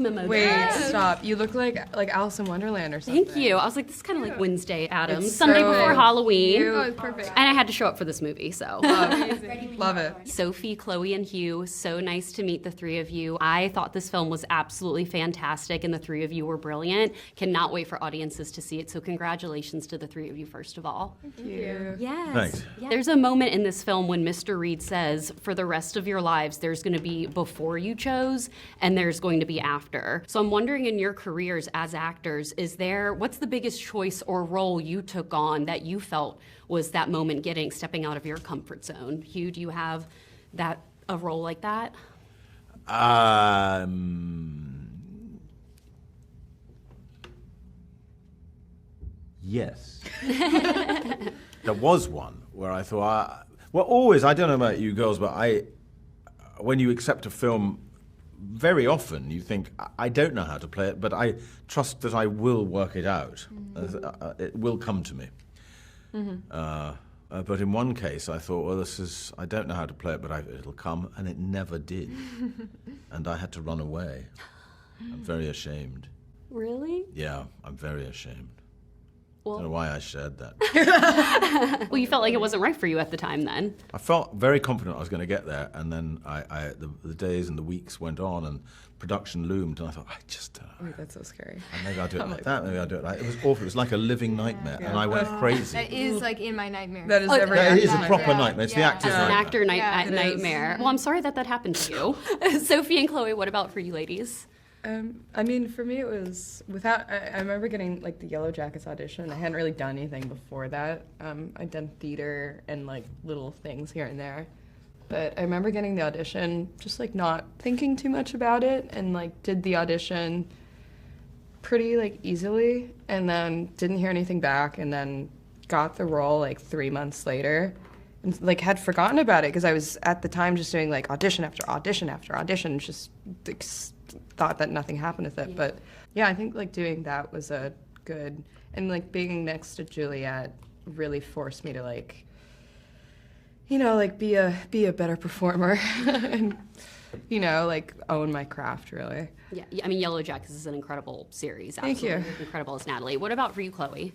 Wait, stop. You look like Alice in Wonderland or something. Thank you. I was like, this is kind of like Wednesday Addams. It's Sunday so before Halloween. cute. Oh, it's perfect. And I had to show up for this movie, so. Love it. Sophie, Chloe, and Hugh, so nice to meet the three of you. I thought this film was absolutely fantastic, and the three of you were brilliant. Cannot wait for audiences to see it, so congratulations to the three of you, first of all. Thank you. Yes. Thanks. Yeah. There's a moment in this film when Mr. Reed says, for the rest of your lives, there's going to be before you chose, and there's going to be after. So I'm wondering, in your careers as actors, what's the biggest choice or role you took on that you felt was that moment stepping out of your comfort zone? Hugh, do you have a role like that? Yes. There was one where I thought, always, I don't know about you girls, but when you accept a film, very often you think, I don't know how to play it, but I trust that I will work it out. It will come to me. But in one case I thought, well, I don't know how to play it, but it'll come, and it never did. And I had to run away. I'm very ashamed. Really? Yeah, I'm very ashamed. Well, I don't know why I shared that. well, you felt like it wasn't right for you at the time then. I felt very confident I was going to get there, and then the days and the weeks went on, and production loomed, and I thought, Wait, that's so scary. maybe I'll do it like that, maybe I'll do it like that. It was awful. It was like a living nightmare, and I went crazy. That is like in my nightmare. That is every That is a actor's proper nightmare. nightmare. It's the Yeah. actor's As an nightmare. actor It nightmare. Well, I'm sorry that happened to you. Sophie and Chloe, what about for you ladies? I mean, for me, it was I remember getting like the Yellowjackets audition. I hadn't really done anything before that. I'd done theater and like little things here and there. But I remember getting the audition, just like not thinking too much about it, and like did the audition pretty like easily, and then didn't hear anything back, and then got the role like 3 months later. And like had forgotten about it because I was at the time just doing like audition after audition after audition, just like, thought that nothing happened with it. But yeah, I think like doing that was a good, and like being next to Juliet really forced me to like, you know, like be a better performer and, you know, like own my craft really. Yeah, I mean, Yellowjackets is an incredible series. Thank you. Absolutely incredible as Natalie. What about for you, Chloe?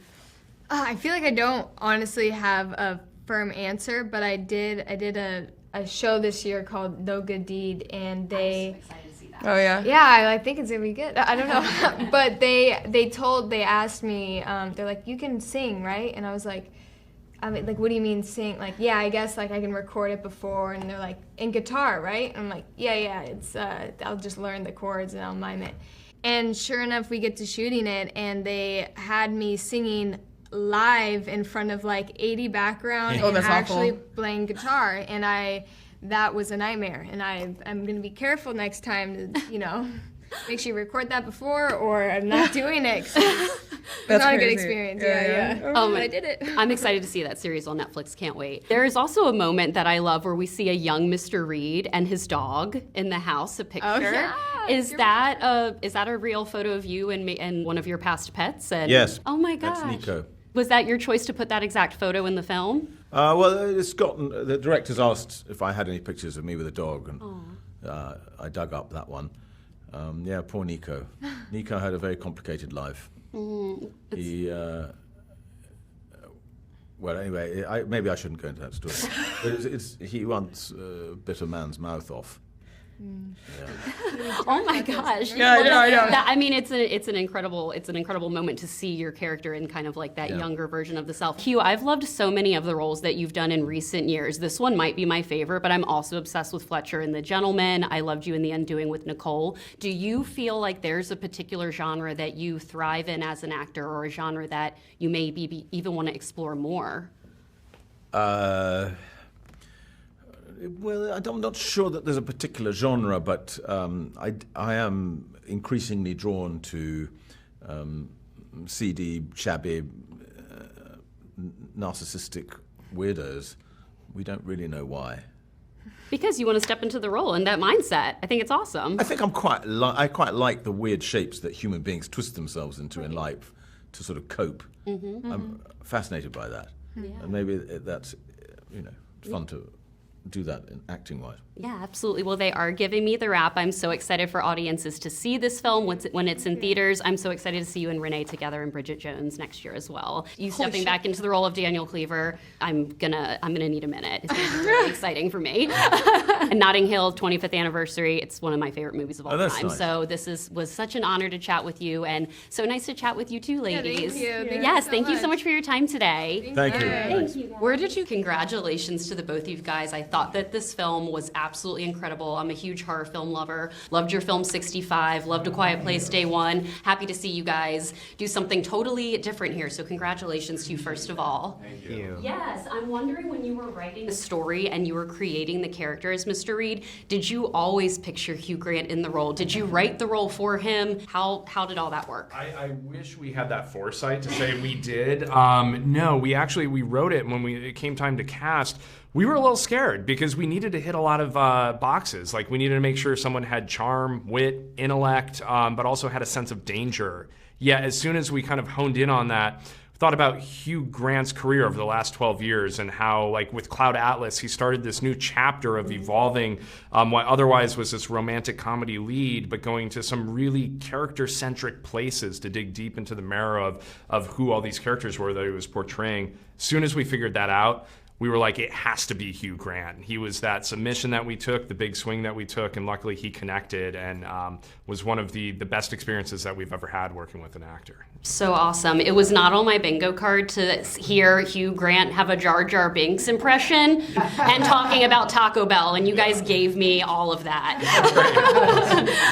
I feel like I don't honestly have a firm answer, but I did a show this year called No Good Deed, and they. Oh yeah. Yeah, I think it's gonna be good. I don't know, but they asked me, they're like, you can sing, right? And I was like, I mean, like, what do you mean sing? Like, yeah, I guess like I can record it before. And they're like, and guitar, right? And I'm like, yeah, it's I'll just learn the chords and I'll mime it. And sure enough, we get to shooting it, and they had me singing live in front of like 80 background and that's actually awful. playing guitar, and that was a nightmare, and I'm gonna be careful next time to, you know, make sure you record that before, or I'm not doing it. It's not a good crazy. experience. Yeah. But I did it. I'm excited to see that series on Netflix. Can't wait. There is also a moment that I love where we see a young Mr. Reed and his dog in the house, a picture. Oh, yeah. Is that a real photo of you and one of your past pets? And, Yes. Oh my gosh. That's Nico. Was that your choice to put that exact photo in the film? Well, Scott, the directors asked if I had any pictures of me with a dog, and I dug up that one. Yeah, poor Nico. Nico had a very complicated life. He, well, anyway, maybe I shouldn't go into that story. But he once bit a man's mouth off. Oh my gosh! Yeah, I know. I mean, it's an incredible moment to see your character in kind of like that younger version of the self. Hugh, I've loved so many of the roles that you've done in recent years. This one might be my favorite, but I'm also obsessed with Fletcher in The Gentleman. I loved you in The Undoing with Nicole. Do you feel like there's a particular genre that you thrive in as an actor, or a genre that you maybe even want to explore more? Well, I'm not sure that there's a particular genre, but I am increasingly drawn to seedy, shabby, narcissistic weirdos. We don't really know why. Because you want to step into the role and that mindset. I think it's awesome. I think I quite like the weird shapes that human beings twist themselves into in life to sort of cope. I'm fascinated by that. And maybe that's, fun to do that in acting-wise. Yeah, absolutely. Well, they are giving me the rap. I'm so excited for audiences to see this film when it's in theaters. I'm so excited to see you and Renee together in Bridget Jones next year as well. You stepping back into the role of Daniel Cleaver, I'm gonna need a minute. It's gonna be really exciting for me. And Notting Hill 25th anniversary. It's one of my favorite movies of all time. Nice. So this was such an honor to chat with you, and so nice to chat with you too, ladies. Thank you. Yes, thank you so much for your time today. Thank you. Thank you. Where did you? Congratulations to the both of you guys. I thought that this film was absolutely incredible. I'm a huge horror film lover. Loved your film 65. Loved A Quiet Place Day One. Happy to see you guys do something totally different here. So congratulations to you first of all. Thank you. Yes, I'm wondering when you were writing the story and you were creating the character as Mr. Reed, did you always picture Hugh Grant in the role? Did you write the role for him? How did all that work? I wish we had that foresight to say we did. No, we wrote it, and when it came time to cast, we were a little scared because we needed to hit a lot of boxes. Like, we needed to make sure someone had charm, wit, intellect, but also had a sense of danger. Yet, as soon as we kind of honed in on that, thought about Hugh Grant's career over the last 12 years and how, like, with Cloud Atlas, he started this new chapter of evolving what otherwise was this romantic comedy lead, but going to some really character-centric places to dig deep into the marrow of who all these characters were that he was portraying. As soon as we figured that out, we were like, it has to be Hugh Grant. He was that submission that we took, the big swing that we took, and luckily he connected and was one of the best experiences that we've ever had working with an actor. So awesome. It was not on my bingo card to hear Hugh Grant have a Jar Jar Binks impression and talking about Taco Bell, and you guys gave me all of that.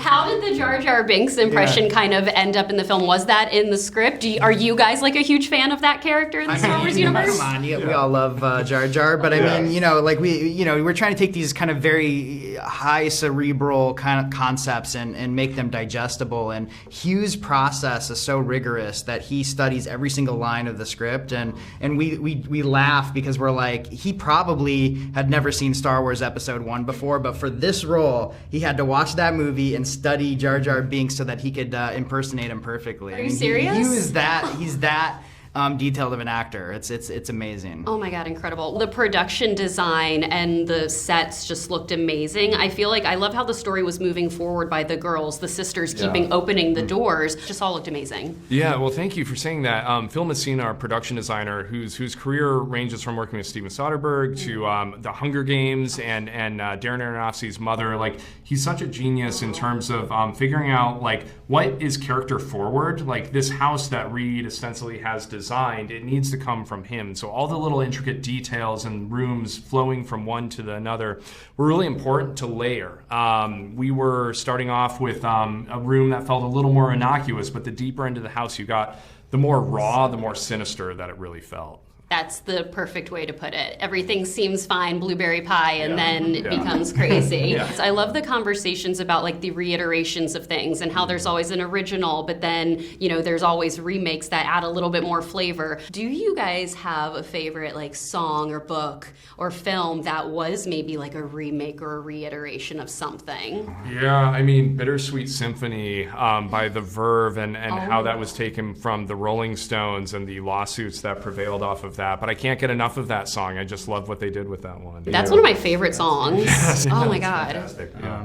How did the Jar Jar Binks impression kind of end up in the film? Was that in the script? Are you guys like a huge fan of that character in the Star Wars universe? Come on, we all love Jar Jar, but I mean, like we're trying to take these kind of very high cerebral kind of concepts and make them digestible. And Hugh's process is so rigorous that he studies every single line of the script, and we laugh because we're like, he probably had never seen Star Wars Episode 1 before, but for this role, he had to watch that movie and study Jar Jar Binks so that he could impersonate him perfectly. Are you serious? He's that detailed of an actor. It's amazing. Oh my God, incredible. The production design and the sets just looked amazing. I feel like I love how the story was moving forward by the girls, the sisters keeping opening the doors. Just all looked amazing. Yeah, well, thank you for saying that. Phil Messina, our production designer, whose career ranges from working with Steven Soderbergh to The Hunger Games and Darren Aronofsky's mother. Like, he's such a genius in terms of figuring out, like, what is character forward. Like, this house that Reed ostensibly has designed, it needs to come from him. So all the little intricate details and rooms flowing from one to another were really important to layer. We were starting off with a room that felt a little more innocuous, but the deeper into the house you got, the more raw, the more sinister that it really felt. That's the perfect way to put it. Everything seems fine, blueberry pie, and then it becomes crazy. I love the conversations about, like, the reiterations of things and how there's always an original, but then, there's always remakes that add a little bit more flavor. Do you guys have a favorite, like, song or book or film that was maybe like a remake or a reiteration of something? Yeah, I mean, Bittersweet Symphony by The Verve and how that was taken from the Rolling Stones and the lawsuits that prevailed off of that. But I can't get enough of that song. I just love what they did with that one. That's one of my favorite songs. Oh my God.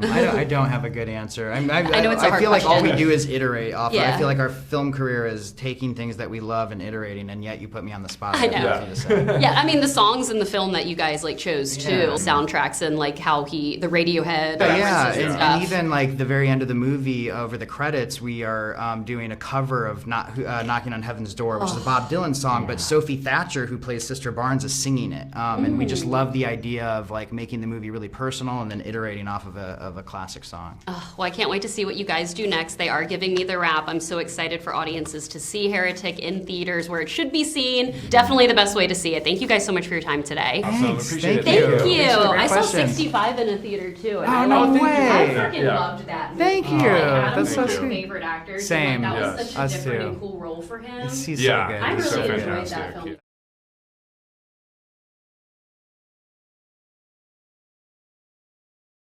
I don't have a good answer. I know it's a hard feel like all we question. do is iterate off. Yeah. I feel like our film career is taking things that we love and iterating, and yet you put me on the spot. I know. Yeah, I mean, the songs in the film that you guys like chose too, soundtracks and like how the Radiohead references and stuff. And even like the very end of the movie, over the credits, we are doing a cover of Knocking on Heaven's Door, which is a Bob Dylan song, but Sophie Thatcher, who plays Sister Barnes, is singing it. And we just love the idea of, like, making the movie really personal and then iterating off of a classic song. Well, I can't wait to see what you guys do next. They are giving me the rap. I'm so excited for audiences to see Heretic in theaters where it should be seen. Definitely the best way to see it. Thank you guys so much for your time today. Awesome. Appreciate it. Thank you. Thanks for the great I saw question. 65 in a theater too. Oh, no way. I freaking loved that movie. Thank you. Adam's That's one so of my sweet. favorite actors. Same. That was such a Us different too. and cool role for him. He's so Yeah, good. I he's really so enjoyed fantastic. that film.